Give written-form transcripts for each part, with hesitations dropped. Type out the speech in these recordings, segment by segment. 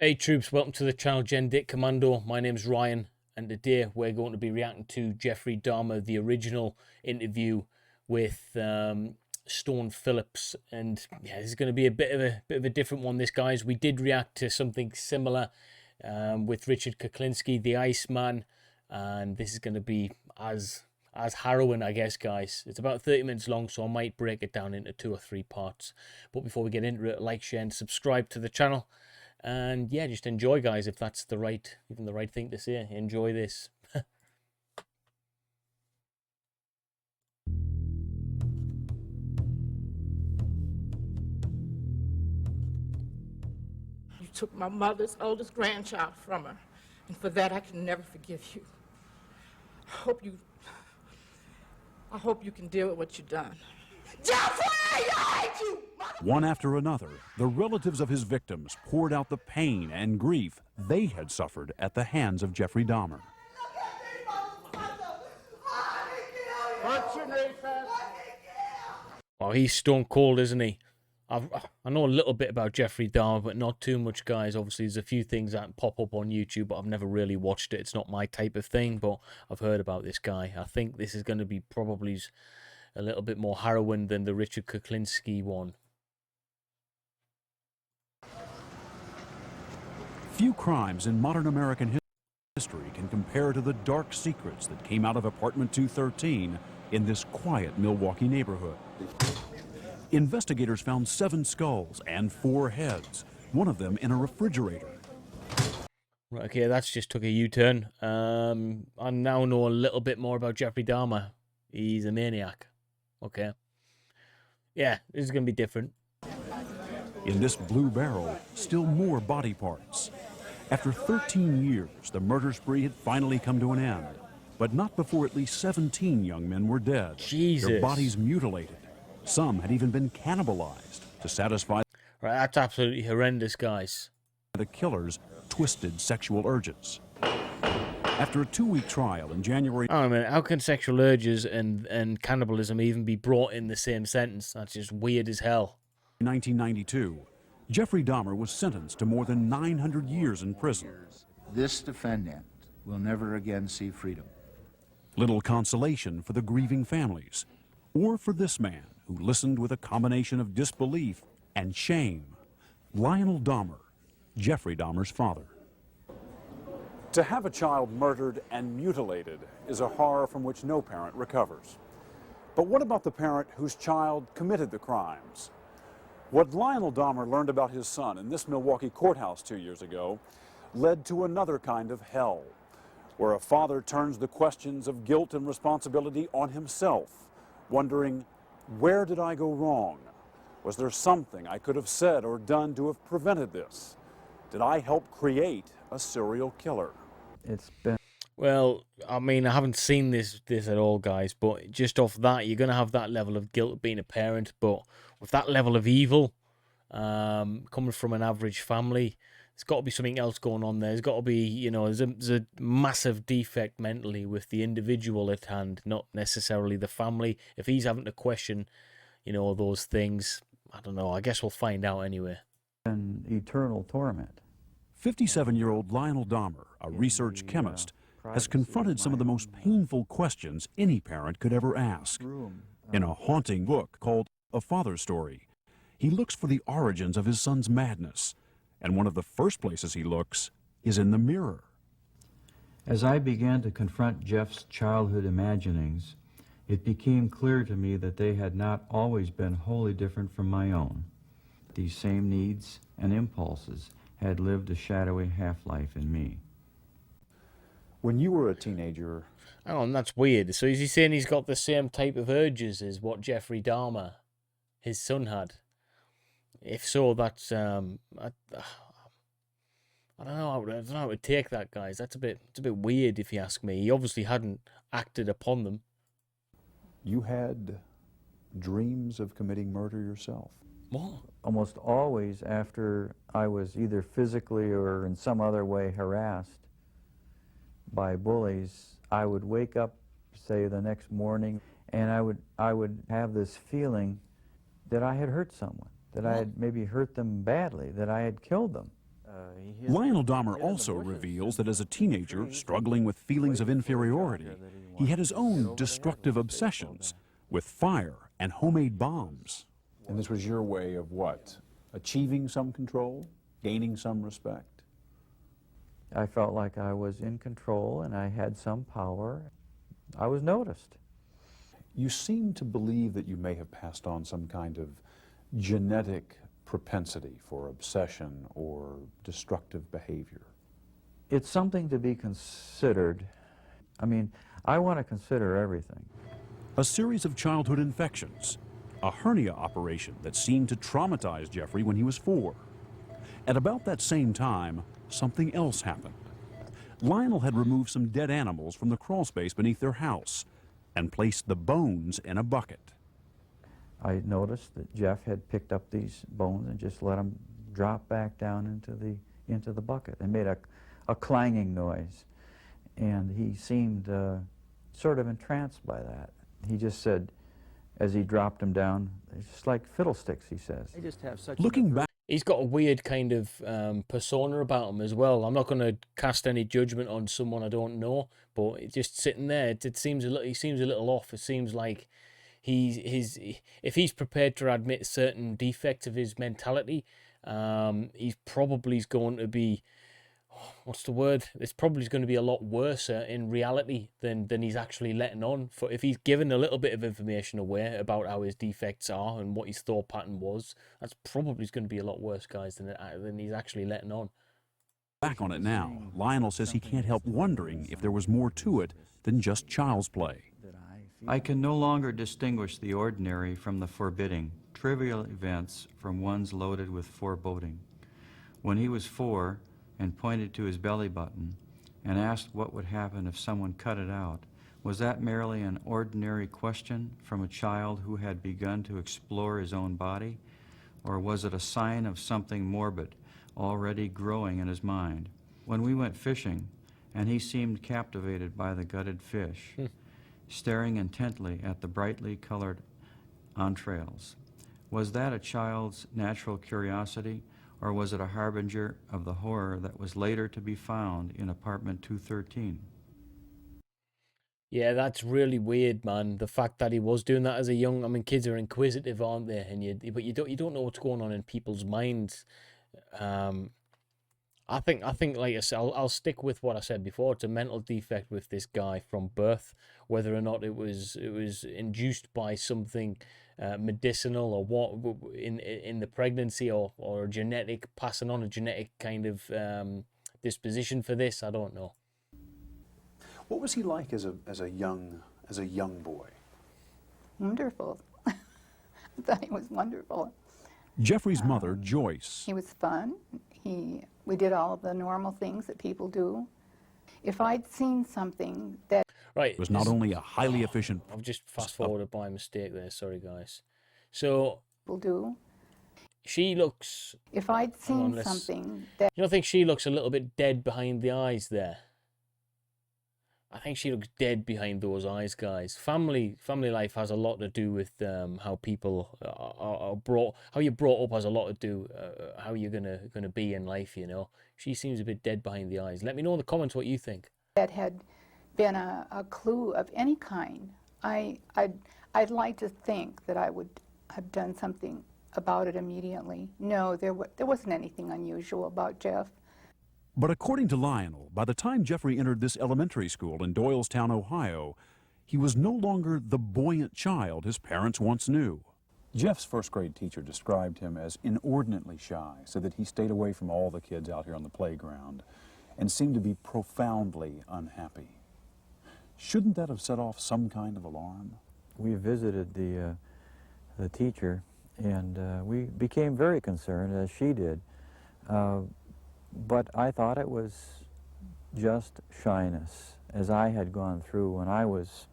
Hey troops, welcome to the channel Dit Commando. My name's Ryan, and today we're going to be reacting to Jeffrey Dahmer, the original interview with Stone Phillips. And yeah, this is going to be a bit of a different one. This, guys, we did react to something similar with Richard Kuklinski, the Iceman, and this is going to be as harrowing, I guess, guys. It's about 30 minutes long, so I might break it down into 2 or 3 parts. But before we get into it, like, share, and subscribe to the channel. And yeah, just enjoy, guys, if that's even the right thing to say. Enjoy this. You took my mother's oldest grandchild from her, and for that I can never forgive you. I hope you can deal with what you've done. Jeffrey, I hate you! One after another, the relatives of his victims poured out the pain and grief they had suffered at the hands of Jeffrey Dahmer. Oh, he's stone cold, isn't he? I know a little bit about Jeffrey Dahmer, but not too much, guys. Obviously, there's a few things that pop up on YouTube, but I've never really watched it. It's not my type of thing, but I've heard about this guy. I think this is going to be probably a little bit more harrowing than the Richard Kuklinski one. Few crimes in modern American history can compare to the dark secrets that came out of apartment 213 in this quiet Milwaukee neighborhood. Investigators found 7 skulls and 4 heads, one of them in a refrigerator. Right, okay, that's just took a U-turn. I now know a little bit more about Jeffrey Dahmer. He's a maniac. Okay. Yeah, this is going to be different. In this blue barrel, still more body parts. After 13 years, the murder spree had finally come to an end, but not before at least 17 young men were dead. Jesus. Their bodies mutilated. Some had even been cannibalized to satisfy Right, that's absolutely horrendous, guys. the killer's twisted sexual urges. After a 2-week trial in January, Oh, man, how can sexual urges and cannibalism even be brought in the same sentence? That's just weird as hell. 1992, Jeffrey Dahmer was sentenced to more than 900 years in prison. This defendant will never again see freedom. Little consolation for the grieving families, or for this man who listened with a combination of disbelief and shame. Lionel Dahmer, Jeffrey Dahmer's father. To have a child murdered and mutilated is a horror from which no parent recovers. But what about the parent whose child committed the crimes? What Lionel Dahmer learned about his son in this Milwaukee courthouse 2 years ago led to another kind of hell, where a father turns the questions of guilt and responsibility on himself, wondering, where did I go wrong? Was there something I could have said or done to have prevented this? Did I help create a serial killer? It's been... Well, I mean, I haven't seen this at all, guys, but just off that, you're going to have that level of guilt of being a parent, but with that level of evil coming from an average family, there's got to be something else going on there. There's got to be, you know, there's a massive defect mentally with the individual at hand, not necessarily the family. If he's having to question, you know, those things, I don't know. I guess we'll find out anyway. An eternal torment. 57-year-old Lionel Dahmer, a research chemist, has confronted some of the most painful questions any parent could ever ask. In a haunting book called A Father's Story, he looks for the origins of his son's madness, and one of the first places he looks is in the mirror. As I began to confront Jeff's childhood imaginings, it became clear to me that they had not always been wholly different from my own. These same needs and impulses had lived a shadowy half-life in me. When you were a teenager... Oh, and that's weird. So is he saying he's got the same type of urges as what Jeffrey Dahmer, his son, had? If so, that's I don't know. I don't know how to take that, guys. It's a bit weird, if you ask me. He obviously hadn't acted upon them. You had dreams of committing murder yourself? What? Almost always after I was either physically or in some other way harassed by bullies, I would wake up, say, the next morning, and I would have this feeling that I had hurt someone, that I had maybe hurt them badly, that I had killed them. Lionel Dahmer also reveals that as a teenager, struggling with feelings of inferiority, he had his own destructive obsessions with fire and homemade bombs. And this was your way of what? Achieving some control? Gaining some respect? I felt like I was in control and I had some power. I was noticed. You seem to believe that you may have passed on some kind of genetic propensity for obsession or destructive behavior. It's something to be considered. I mean, I want to consider everything. A series of childhood infections, a hernia operation that seemed to traumatize Jeffrey when he was 4. At about that same time, something else happened. Lionel had removed some dead animals from the crawl space beneath their house and placed the bones in a bucket. I noticed that Jeff had picked up these bones and just let them drop back down into the bucket and made a clanging noise. And he seemed sort of entranced by that. He just said, as he dropped them down, it's just like fiddlesticks, he says. I just have such Looking back, He's got a weird kind of persona about him as well. I'm not going to cast any judgment on someone I don't know, but it's just sitting there, it seems a little. He seems a little off. It seems like if he's prepared to admit certain defects of his mentality, he's probably going to be, what's the word? It's probably going to be a lot worse in reality than he's actually letting on. For if he's given a little bit of information away about how his defects are and what his thought pattern was, that's probably going to be a lot worse, guys, than he's actually letting on. back on it now, Lionel says he can't help wondering if there was more to it than just child's play. I can no longer distinguish the ordinary from the forbidding, trivial events from ones loaded with foreboding. When he was 4 and pointed to his belly button and asked what would happen if someone cut it out, was that merely an ordinary question from a child who had begun to explore his own body, or was it a sign of something morbid already growing in his mind? When we went fishing, and he seemed captivated by the gutted fish, staring intently at the brightly colored entrails. Was that a child's natural curiosity, or was it a harbinger of the horror that was later to be found in apartment 213? Yeah, that's really weird, man. The fact that he was doing that as a young, I mean, kids are inquisitive, aren't they? But you don't know what's going on in people's minds. I think like I said, I'll stick with what I said before. It's a mental defect with this guy from birth. Whether or not it was induced by something medicinal or what in the pregnancy or a genetic, passing on a genetic kind of disposition for this, I don't know. What was he like as a young boy? Wonderful. I thought he was wonderful. Jeffrey's mother, Joyce, He was fun. We did all of the normal things that people do. If I'd seen something that Right, was not only a highly efficient... I've just fast forwarded by mistake there. Sorry, guys. So people do, she looks. if I'd seen let's- something that You don't think she looks a little bit dead behind the eyes there? I think she looks dead behind those eyes, guys. Family life has a lot to do with how people are brought, how you're brought up has a lot to do how you're gonna be in life. You know, she seems a bit dead behind the eyes. Let me know in the comments what you think. had been a clue of any kind, I'd like to think that I would have done something about it immediately. No, there wasn't anything unusual about Jeff. But according to Lionel, by the time Jeffrey entered this elementary school in Doylestown, Ohio, he was no longer the buoyant child his parents once knew. Jeff's first grade teacher described him as inordinately shy, said that he stayed away from all the kids out here on the playground and seemed to be profoundly unhappy. Shouldn't that have set off some kind of alarm? We visited the teacher, and we became very concerned, as she did. But I thought it was just shyness, as I had gone through when I was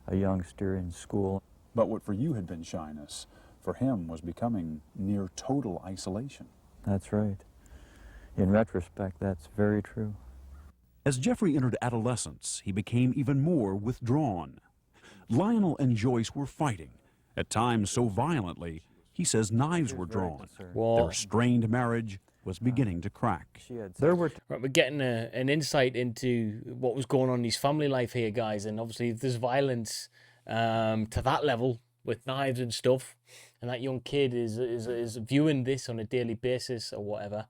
a youngster in school. But what for you had been shyness, for him was becoming near total isolation. That's right. In retrospect, that's very true. As Jeffrey entered adolescence, he became even more withdrawn. Lionel and Joyce were fighting, at times so violently, he says knives were drawn. Whoa. Their strained marriage was beginning to crack. There were Right, we're getting an insight into what was going on in his family life here, guys. And obviously, if there's violence to that level with knives and stuff, and that young kid is viewing this on a daily basis or whatever,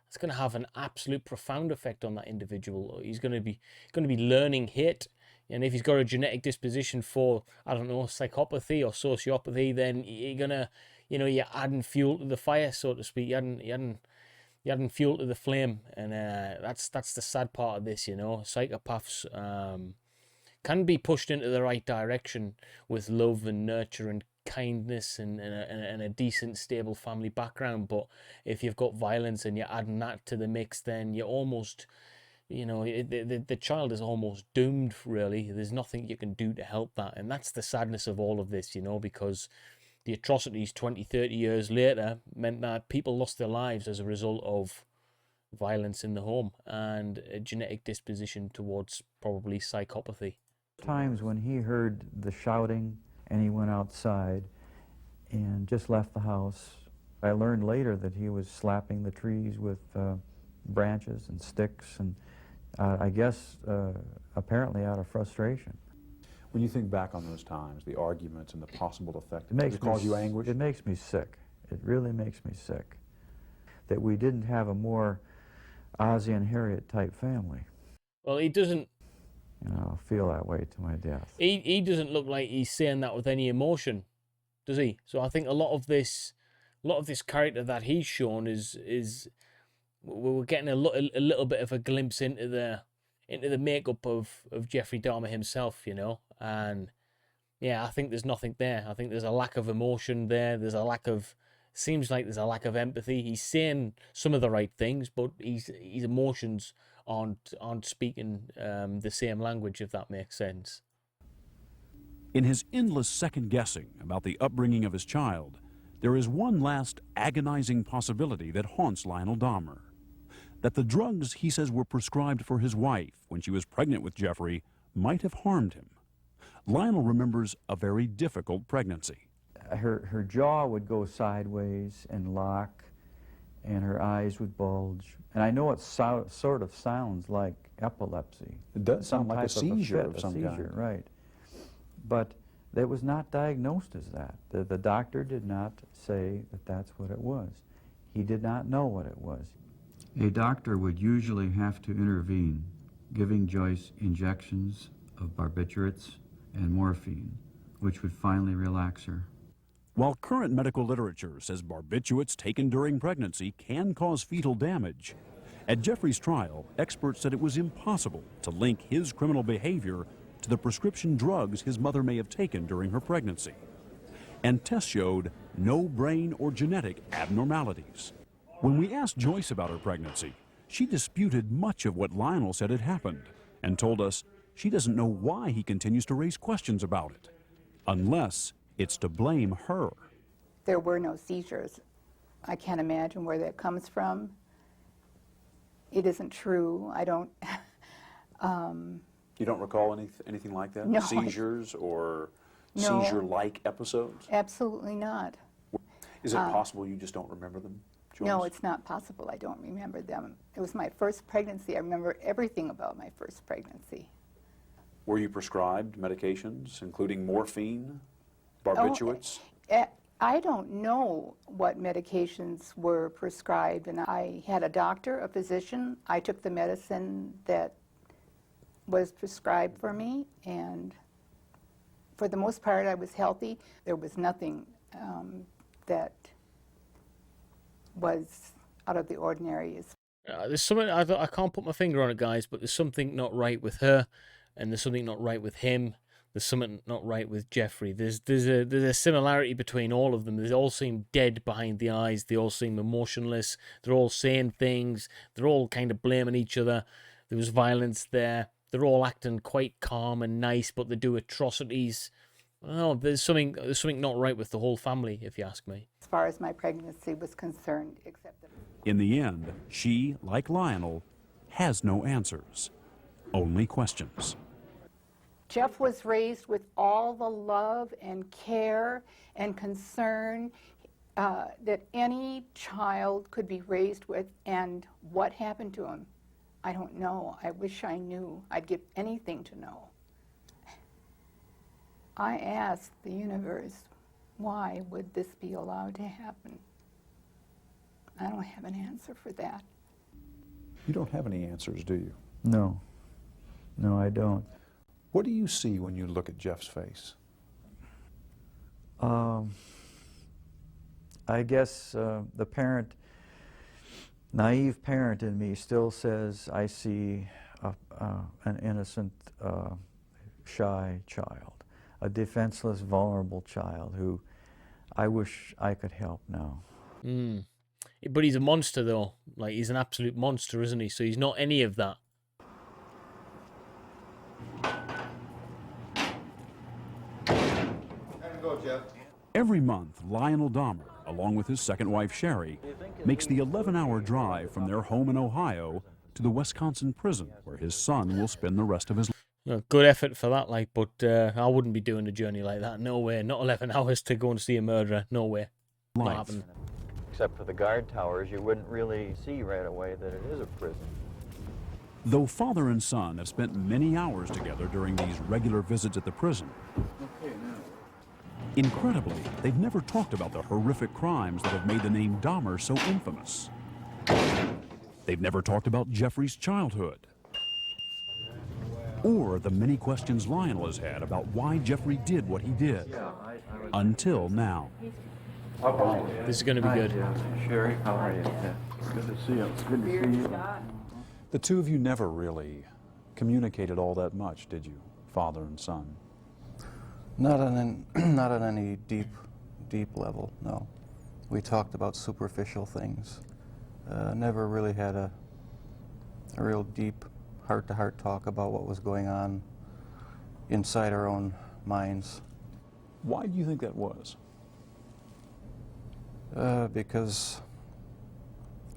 it's going to have an absolute profound effect on that individual. He's going to be learning hate. And if he's got a genetic disposition for, I don't know, psychopathy or sociopathy, then you're gonna, you're adding fuel to the fire, so to speak. You're adding fuel to the flame, and that's the sad part of this. Psychopaths can be pushed into the right direction with love and nurture and kindness and a decent, stable family background. But if you've got violence and you're adding that to the mix, then you're almost, the child is almost doomed, really. There's nothing you can do to help that. And that's the sadness of all of this, because the atrocities 20, 30 years later meant that people lost their lives as a result of violence in the home and a genetic disposition towards probably psychopathy. times when he heard the shouting and he went outside and just left the house. I learned later that he was slapping the trees with branches and sticks, and I guess apparently out of frustration. When you think back on those times, the arguments and the possible effect, It makes does it cause you anguish? It makes me sick. It really makes me sick that we didn't have a more Ozzie and Harriet type family. Well, he doesn't. I'll feel that way to my death. He doesn't look like he's saying that with any emotion, does he? So I think a lot of this character that he's shown is we're getting a little bit of a glimpse into the makeup of Jeffrey Dahmer himself, and yeah, I think there's nothing there. I think there's a lack of emotion there. Seems like there's a lack of empathy. He's saying some of the right things, but his emotions aren't speaking the same language, if that makes sense. In his endless second-guessing about the upbringing of his child, there is one last agonizing possibility that haunts Lionel Dahmer. That the drugs he says were prescribed for his wife when she was pregnant with Jeffrey might have harmed him. Lionel remembers a very difficult pregnancy. Her jaw would go sideways and lock, and her eyes would bulge. And I know it sort of sounds like epilepsy. It does sound like a type of seizure fit, of some kind. Right. But it was not diagnosed as that. The doctor did not say that that's what it was. He did not know what it was. A doctor would usually have to intervene, giving Joyce injections of barbiturates and morphine, which would finally relax her. While current medical literature says barbiturates taken during pregnancy can cause fetal damage, at Jeffrey's trial, experts said it was impossible to link his criminal behavior to the prescription drugs his mother may have taken during her pregnancy. And tests showed no brain or genetic abnormalities. When we asked Joyce about her pregnancy, she disputed much of what Lionel said had happened and told us she doesn't know why he continues to raise questions about it, unless it's to blame her. There were no seizures. I can't imagine where that comes from. It isn't true. I don't... You don't recall anything like that? No. Seizures or No. seizure-like episodes? Absolutely not. Is it possible you just don't remember them, Joyce? No, it's not possible. I don't remember them. It was my first pregnancy. I remember everything about my first pregnancy. Were you prescribed medications, including morphine, barbiturates? I don't know what medications were prescribed, and I had a doctor, a physician. I took the medicine that was prescribed for me, and for the most part I was healthy. There was nothing that was out of the ordinary. There's something, I can't put my finger on it, guys, but there's something not right with her, and there's something not right with him. There's something not right with Jeffrey. There's a similarity between all of them. They all seem dead behind the eyes. They all seem emotionless. They're all saying things. They're all kind of blaming each other. There was violence there. They're all acting quite calm and nice, but they do atrocities. Oh, there's something not right with the whole family, if you ask me. As far as my pregnancy was concerned, except that... In the end, she, like Lionel, has no answers, only questions. Jeff was raised with all the love and care and concern. that any child could be raised with, and what happened to him, I don't know. I wish I knew. I'd give anything to know. I asked the universe, why would this be allowed to happen? I don't have an answer for that. You don't have any answers, do you? No. No, I don't. What do you see when you look at Jeff's face? I guess the parent, naive parent in me still says I see an innocent, shy child, a defenseless, vulnerable child who I wish I could help now. Mm. But he's a monster, though. Like, he's an absolute monster, isn't he? So he's not any of that. Every month, Lionel Dahmer, along with his second wife Sherry, makes the 11-hour drive from their home in Ohio to the Wisconsin prison where his son will spend the rest of his life. Good effort for that, like, but I wouldn't be doing a journey like that. No way. Not 11 hours to go and see a murderer. No way. Not happening. Except for the guard towers, you wouldn't really see right away that it is a prison. Though father and son have spent many hours together during these regular visits at the prison, incredibly, they've never talked about the horrific crimes that have made the name Dahmer so infamous. They've never talked about Jeffrey's childhood, or the many questions Lionel has had about why Jeffrey did what he did. Until now. This is going to be good. Sherry, how are you? Good to see you. It's good to see you. The two of you never really communicated all that much, did you, father and son? Not on any deep level, no. We talked about superficial things. Never really had a real deep heart-to-heart talk about what was going on inside our own minds. Why do you think that was? Because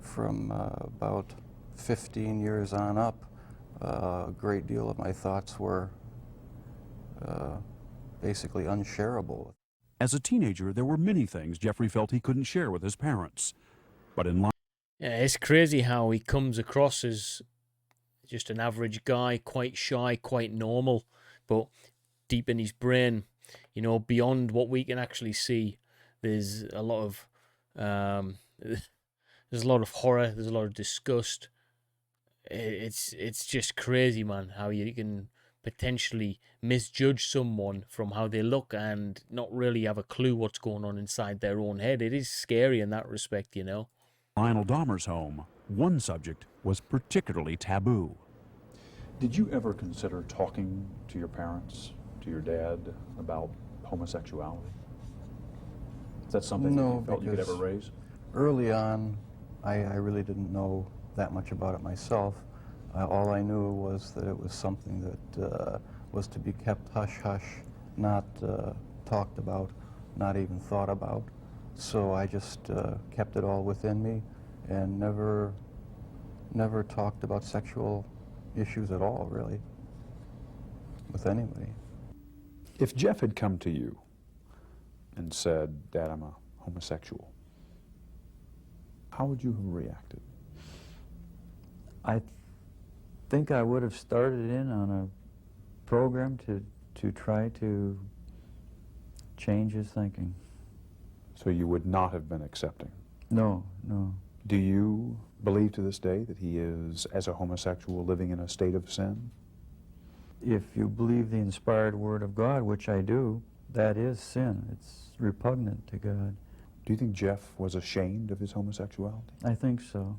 from about 15 years on up, a great deal of my thoughts were basically unshareable. As a teenager, there were many things Jeffrey felt he couldn't share with his parents. But in life, Yeah, it's crazy how he comes across as just an average guy, quite shy, quite normal, but deep in his brain, you know, beyond what we can actually see, there's a lot of horror, there's a lot of disgust. It's just crazy, man, how you can potentially misjudge someone from how they look and not really have a clue what's going on inside their own head. It is scary in that respect, you know. Lionel Dahmer's home, one subject was particularly taboo. Did you ever consider talking to your parents, to your dad, about homosexuality? Is that something that you felt you could ever raise? Early on, I really didn't know that much about it myself. All I knew was that it was something that was to be kept hush-hush, not talked about, not even thought about. So I just kept it all within me and never talked about sexual issues at all, really, with anybody. If Jeff had come to you and said, "Dad, I'm a homosexual," how would you have reacted? I think I would have started in on a program to try to change his thinking. So you would not have been accepting? No, no. Do you believe to this day that he is, as a homosexual, living in a state of sin? If you believe the inspired word of God, which I do, that is sin. It's repugnant to God. Do you think Jeff was ashamed of his homosexuality? I think so.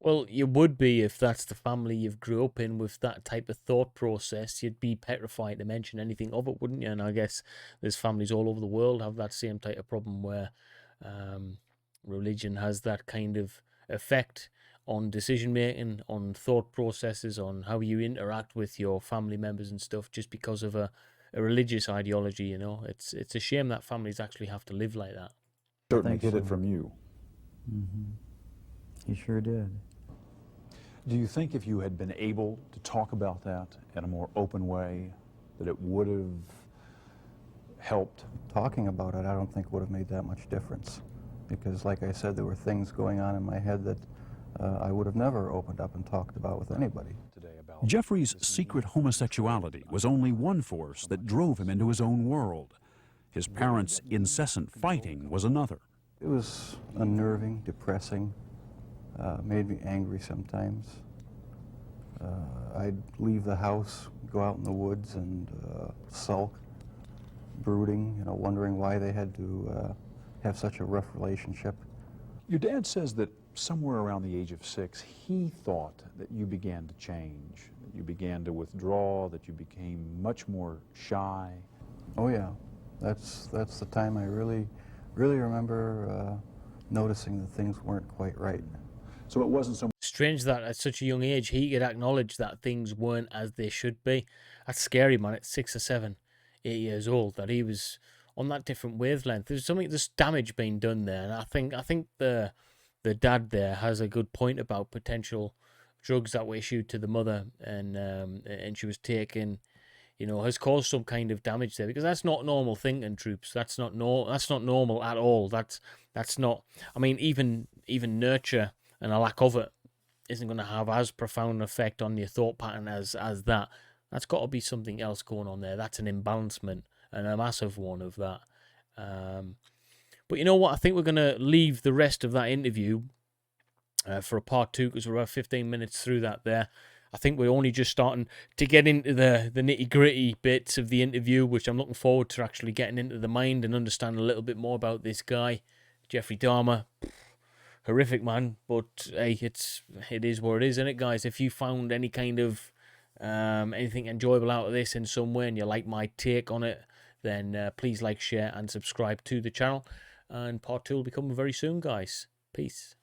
Well, you would be if that's the family you've grew up in with that type of thought process. You'd be petrified to mention anything of it, wouldn't you? And I guess there's families all over the world have that same type of problem where religion has that kind of effect on decision making, on thought processes, on how you interact with your family members and stuff, just because of a religious ideology. You know, it's a shame that families actually have to live like that. Certainly hid it from you. Mm-hmm. He sure did. Do you think if you had been able to talk about that in a more open way, that it would have helped? Talking about it, I don't think would have made that much difference, because like I said, there were things going on in my head that I would have never opened up and talked about with anybody. Jeffrey's secret homosexuality was only one force that drove him into his own world. His parents' incessant fighting was another. It was unnerving, depressing, made me angry sometimes. I'd leave the house, go out in the woods and sulk, brooding, you know, wondering why they had to have such a rough relationship. Your dad says that somewhere around the age of 6, he thought that you began to change, that you began to withdraw, that you became much more shy. Oh yeah, that's the time I really remember noticing that things weren't quite right. So it wasn't so Strange that at such a young age he could acknowledge that things weren't as they should be. That's scary, man. At 6 or 7, 8 years old, that he was on that different wavelength. There's damage being done there, and I think the dad there has a good point about potential drugs that were issued to the mother, and she was taken, you know, has caused some kind of damage there, because that's not normal thinking, troops. That's not normal at all. That's not. I mean, even nurture and a lack of it isn't going to have as profound an effect on your thought pattern as that. That's got to be something else going on there. That's an imbalancement, and a massive one of that. But you know what? I think we're going to leave the rest of that interview for a part 2, because we're about 15 minutes through that there. I think we're only just starting to get into the nitty-gritty bits of the interview, which I'm looking forward to actually getting into the mind and understanding a little bit more about this guy, Jeffrey Dahmer. Horrific, man, but hey, it is what it is, isn't it, guys? If you found any kind of anything enjoyable out of this in some way, and you like my take on it, then please like, share, and subscribe to the channel. And part 2 will be coming very soon, guys. Peace.